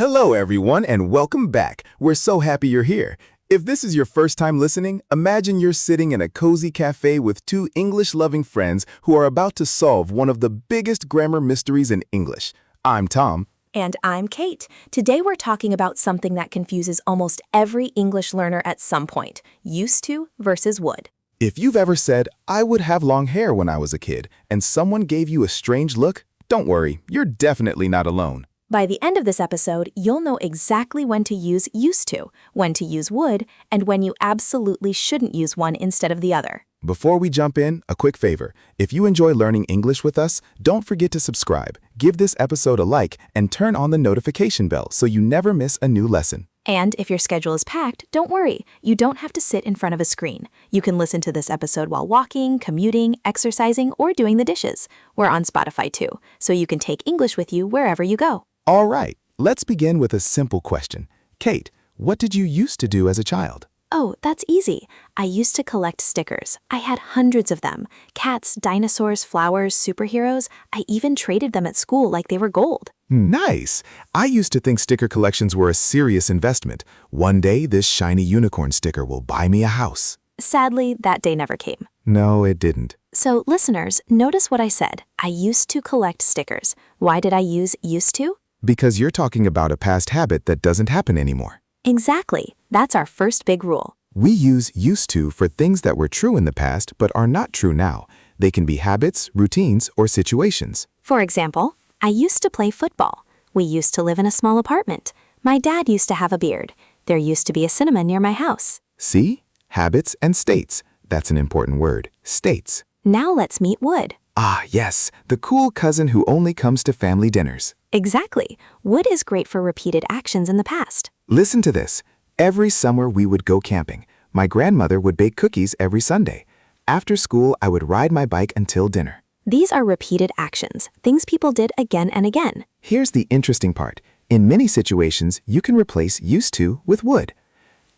Hello, everyone, and welcome back. We're so happy you're here. If this is your first time listening, imagine you're sitting in a cozy cafe with two English-loving friends who are about to solve one of the biggest grammar mysteries in English. I'm Tom. And I'm Kate. Today we're talking about something that confuses almost every English learner at some point, used to versus would. If you've ever said, "I would have long hair when I was a kid," and someone gave you a strange look, don't worry, you're definitely not alone. By the end of this episode, you'll know exactly when to use used to, when to use would, and when you absolutely shouldn't use one instead of the other. Before we jump in, a quick favor. If you enjoy learning English with us, don't forget to subscribe, give this episode a like, and turn on the notification bell so you never miss a new lesson. And if your schedule is packed, don't worry. You don't have to sit in front of a screen. You can listen to this episode while walking, commuting, exercising, or doing the dishes. We're on Spotify too, so you can take English with you wherever you go. All right, let's begin with a simple question. Kate, what did you used to do as a child? Oh, that's easy. I used to collect stickers. I had hundreds of them. Cats, dinosaurs, flowers, superheroes. I even traded them at school like they were gold. Nice. I used to think sticker collections were a serious investment. One day, this shiny unicorn sticker will buy me a house. Sadly, that day never came. No, it didn't. So, listeners, notice what I said. I used to collect stickers. Why did I use used to? Because you're talking about a past habit that doesn't happen anymore. Exactly. That's our first big rule. We use used to for things that were true in the past but are not true now. They can be habits, routines, or situations. For example, I used to play football. We used to live in a small apartment. My dad used to have a beard. There used to be a cinema near my house. See? Habits and states. That's an important word. States. Now let's meet would. Ah, yes. The cool cousin who only comes to family dinners. Exactly. Would is great for repeated actions in the past. Listen to this. Every summer we would go camping. My grandmother would bake cookies every Sunday. After school, I would ride my bike until dinner. These are repeated actions, things people did again and again. Here's the interesting part. In many situations, you can replace used to with would.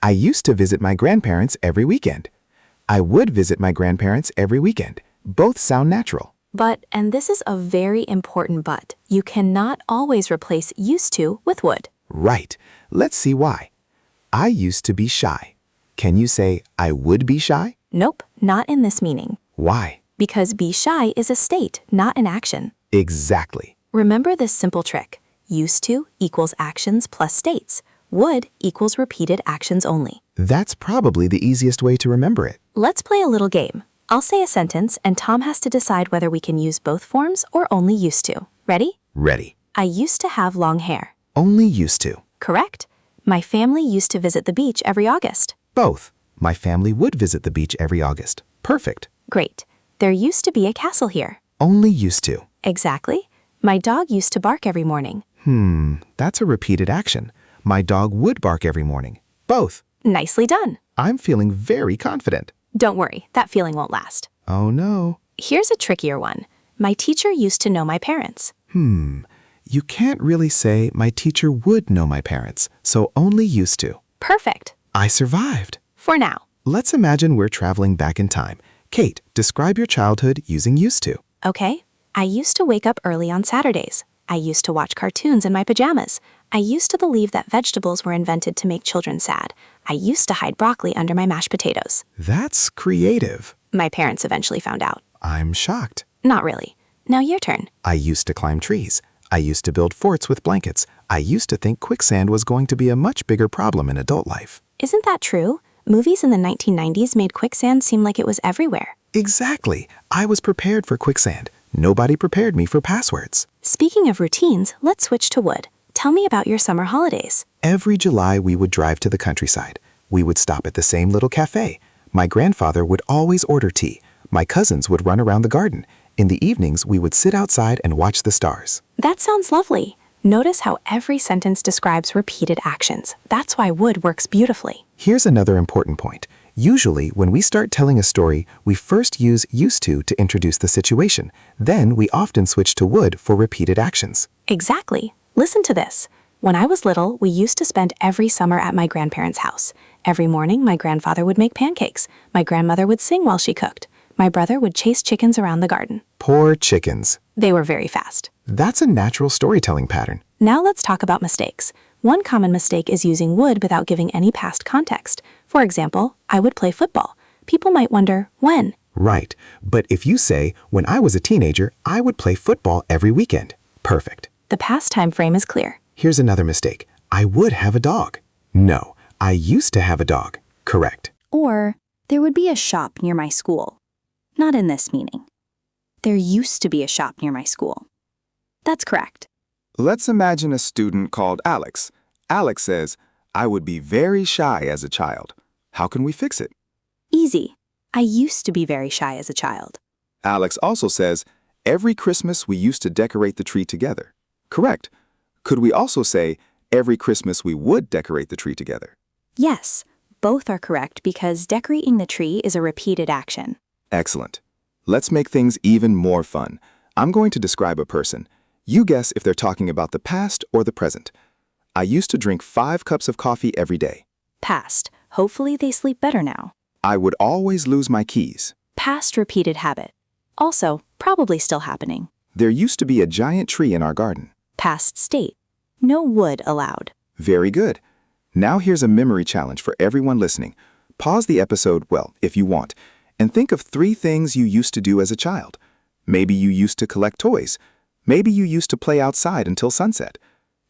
I used to visit my grandparents every weekend. I would visit my grandparents every weekend. Both sound natural. But, and this is a very important but, you cannot always replace used to with would. Right. Let's see why. I used to be shy. Can you say, I would be shy? Nope, not in this meaning. Why? Because be shy is a state, not an action. Exactly. Remember this simple trick. Used to equals actions plus states. Would equals repeated actions only. That's probably the easiest way to remember it. Let's play a little game. I'll say a sentence and Tom has to decide whether we can use both forms or only used to. Ready? Ready. I used to have long hair. Only used to. Correct. My family used to visit the beach every August. Both. My family would visit the beach every August. Perfect. Great. There used to be a castle here. Only used to. Exactly. My dog used to bark every morning. That's a repeated action. My dog would bark every morning. Both. Nicely done. I'm feeling very confident. Don't worry, that feeling won't last. Oh no. Here's a trickier one. My teacher used to know my parents. You can't really say my teacher would know my parents, so only used to. Perfect. I survived. For now. Let's imagine we're traveling back in time. Kate, describe your childhood using used to. Okay. I used to wake up early on Saturdays. I used to watch cartoons in my pajamas. I used to believe that vegetables were invented to make children sad. I used to hide broccoli under my mashed potatoes. That's creative. My parents eventually found out. I'm shocked. Not really. Now your turn. I used to climb trees. I used to build forts with blankets. I used to think quicksand was going to be a much bigger problem in adult life. Isn't that true? Movies in the 1990s made quicksand seem like it was everywhere. Exactly. I was prepared for quicksand. Nobody prepared me for passwords. Speaking of routines, let's switch to would. Tell me about your summer holidays. Every July, we would drive to the countryside. We would stop at the same little cafe. My grandfather would always order tea. My cousins would run around the garden. In the evenings, we would sit outside and watch the stars. That sounds lovely. Notice how every sentence describes repeated actions. That's why would works beautifully. Here's another important point. Usually, when we start telling a story, we first use used to introduce the situation. Then we often switch to would for repeated actions. Exactly. Listen to this. When I was little, we used to spend every summer at my grandparents' house. Every morning, my grandfather would make pancakes. My grandmother would sing while she cooked. My brother would chase chickens around the garden. Poor chickens. They were very fast. That's a natural storytelling pattern. Now let's talk about mistakes. One common mistake is using would without giving any past context. For example, I would play football. People might wonder, when? Right, but if you say, when I was a teenager, I would play football every weekend. Perfect. The past time frame is clear. Here's another mistake. I would have a dog. No, I used to have a dog. Correct. Or, there would be a shop near my school. Not in this meaning. There used to be a shop near my school. That's correct. Let's imagine a student called Alex. Alex says, I would be very shy as a child. How can we fix it? Easy. I used to be very shy as a child. Alex also says, every Christmas we used to decorate the tree together. Correct. Could we also say, every Christmas we would decorate the tree together? Yes, both are correct because decorating the tree is a repeated action. Excellent. Let's make things even more fun. I'm going to describe a person. You guess if they're talking about the past or the present. I used to drink 5 cups of coffee every day. Past. Hopefully they sleep better now. I would always lose my keys. Past repeated habit. Also, probably still happening. There used to be a giant tree in our garden. Past state. No would allowed. Very good. Now here's a memory challenge for everyone listening. Pause the episode, well, if you want, and think of 3 things you used to do as a child. Maybe you used to collect toys. Maybe you used to play outside until sunset.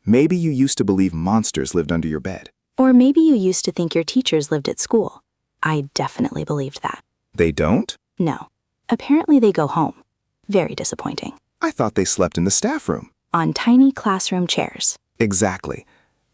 Maybe you used to believe monsters lived under your bed. Or maybe you used to think your teachers lived at school. I definitely believed that. They don't? No. Apparently they go home. Very disappointing. I thought they slept in the staff room. On tiny classroom chairs. Exactly.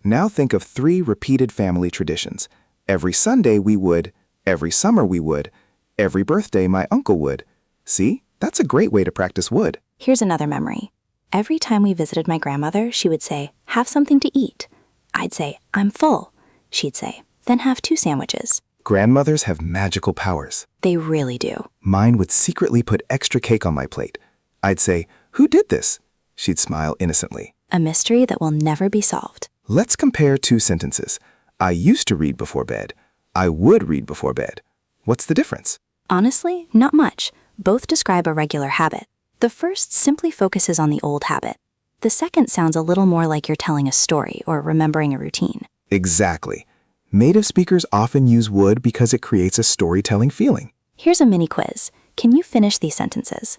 Now think of 3 repeated family traditions. Every Sunday we would, every summer we would, every birthday my uncle would. See? That's a great way to practice would. Here's another memory. Every time we visited my grandmother, she would say, have something to eat. I'd say, I'm full. She'd say, then have 2 sandwiches. Grandmothers have magical powers. They really do. Mine would secretly put extra cake on my plate. I'd say, who did this? She'd smile innocently. A mystery that will never be solved. Let's compare 2 sentences. I used to read before bed. I would read before bed. What's the difference? Honestly, not much. Both describe a regular habit. The first simply focuses on the old habit. The second sounds a little more like you're telling a story or remembering a routine. Exactly. Native speakers often use would because it creates a storytelling feeling. Here's a mini quiz. Can you finish these sentences?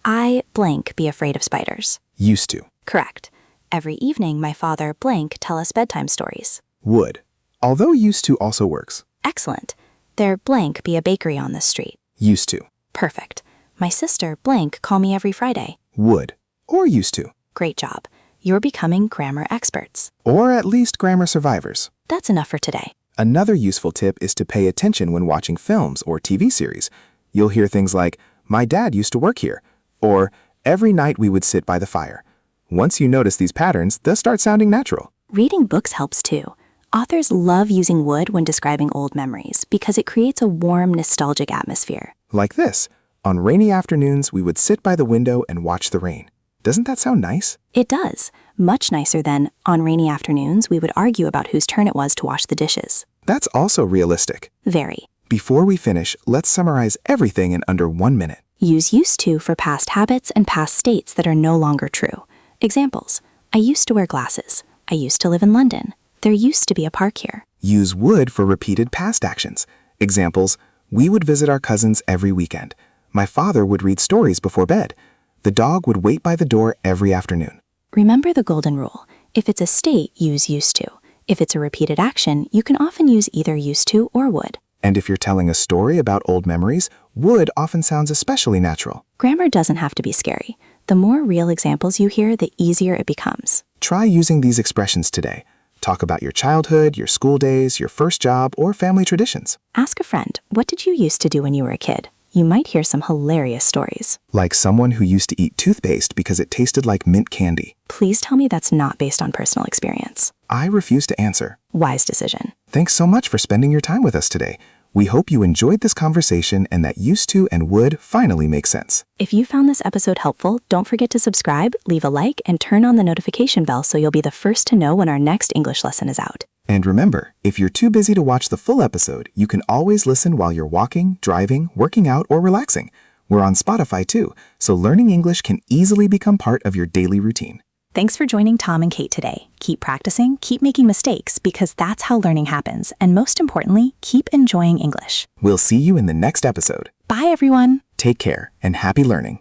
I blank be afraid of spiders. Used to. Correct. Every evening my father blank tell us bedtime stories. Would. Although used to also works. Excellent. There blank be a bakery on this street. Used to. Perfect. My sister blank call me every Friday. Would. Or used to. Great job. You're becoming grammar experts. Or at least grammar survivors. That's enough for today. Another useful tip is to pay attention when watching films or TV series. You'll hear things like, my dad used to work here, or every night we would sit by the fire. Once you notice these patterns, they'll start sounding natural. Reading books helps too. Authors love using would when describing old memories because it creates a warm, nostalgic atmosphere. Like this. On rainy afternoons, we would sit by the window and watch the rain. Doesn't that sound nice? It does. Much nicer than, on rainy afternoons, we would argue about whose turn it was to wash the dishes. That's also realistic. Very. Before we finish, let's summarize everything in under 1 minute. Use used to for past habits and past states that are no longer true. Examples. I used to wear glasses. I used to live in London. There used to be a park here. Use would for repeated past actions. Examples. We would visit our cousins every weekend. My father would read stories before bed. The dog would wait by the door every afternoon. Remember the golden rule. If it's a state, use used to. If it's a repeated action, you can often use either used to or would. And if you're telling a story about old memories, would often sounds especially natural. Grammar doesn't have to be scary. The more real examples you hear, the easier it becomes. Try using these expressions today. Talk about your childhood, your school days, your first job, or family traditions. Ask a friend, what did you used to do when you were a kid? You might hear some hilarious stories. Like someone who used to eat toothpaste because it tasted like mint candy. Please tell me that's not based on personal experience. I refuse to answer. Wise decision. Thanks so much for spending your time with us today. We hope you enjoyed this conversation and that used to and would finally make sense. If you found this episode helpful, don't forget to subscribe, leave a like, and turn on the notification bell so you'll be the first to know when our next English lesson is out. And remember, if you're too busy to watch the full episode, you can always listen while you're walking, driving, working out, or relaxing. We're on Spotify too, so learning English can easily become part of your daily routine. Thanks for joining Tom and Kate today. Keep practicing, keep making mistakes, because that's how learning happens. And most importantly, keep enjoying English. We'll see you in the next episode. Bye, everyone. Take care and happy learning.